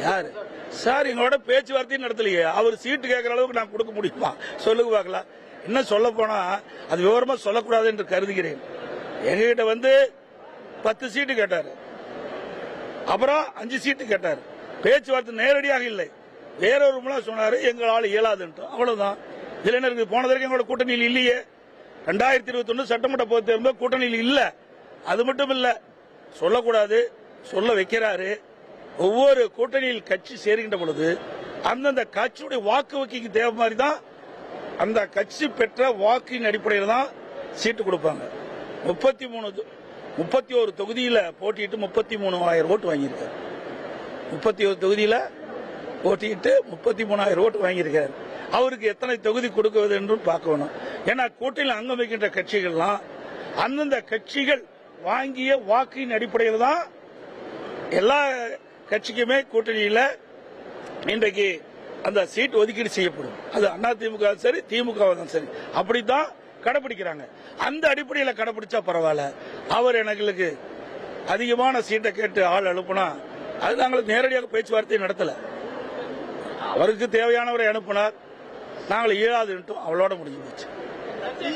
யாரு சார் எங்களோட பேச்சுவார்த்தையும் நடத்தலையே. அவர் சீட்டு கேட்கற அளவுக்கு நான் கொடுக்க முடியுமா சொல்லுங்க பார்க்கலாம். என்ன சொல்ல போனா அது விவரமா சொல்லக்கூடாது என்று கருதுகிறேன். எங்ககிட்ட 10 சீட்டு கேட்டாரு, அப்புறம் 5 சீட்டு கேட்டாரு. பேச்சுவார்த்தை நேரடியாக இல்லை, வேறொரு மூலம் சொன்னாரு எங்களால் இயலாதுன்ட்டு. அவ்வளவுதான். இதுல என்ன இருக்கு? போனதற்கு எங்களோட கூட்டணியில் இல்லையே. 2021 சட்டமன்ற பொதுத் தேர்தல் கூட்டணியில் இல்ல. அது மட்டும் இல்ல, சொல்லக்கூடாது, சொல்ல வைக்கிறாரு. ஒவ்வொரு கூட்டணியில் கட்சி சேர்கின்ற பொழுது அந்தந்த கட்சியுடைய வாக்கு வங்கிக்கு தேவை மாதிரி தான் அந்த கட்சி பெற்ற வாக்கின் அடிப்படையில் தான் சீட்டு கொடுப்பாங்க. 31 தொகுதியில் போட்டியிட்டு 33,000 ஓட்டு வாங்கியிருக்காரு. 31 தொகுதியில் போட்டியிட்டு 33,000 ஓட்டு வாங்கியிருக்காரு. அவருக்கு எத்தனை தொகுதி கொடுக்குவது என்றும் பார்க்க வேணும். ஏன்னா கூட்டணியில் அங்கம் வைக்கின்ற கட்சிகள்லாம் அந்தந்த கட்சிகள் வாங்கிய வாக்கின் அடிப்படையில் தான் எல்லா கட்சிக்குமே கூட்டணியில் இன்றைக்கு அந்த சீட் ஒதுக்கீடு செய்யப்படும். அது அதிமுக சரி, திமுக சரி, அப்படித்தான் கடைபிடிக்கிறாங்க. அந்த அடிப்படையில் கடைபிடிச்சா பரவாயில்ல. அவர் எங்களுக்கு அதிகமான சீட்டை கேட்டு ஆள் அனுப்புனா அது நாங்கள் நேரடியாக பேச்சுவார்த்தை நடத்தல. அவருக்கு தேவையானவரை அனுப்பினார், நாங்கள் இயலாதுன்ட்டோம். அவளோட முடிஞ்சு போச்சு.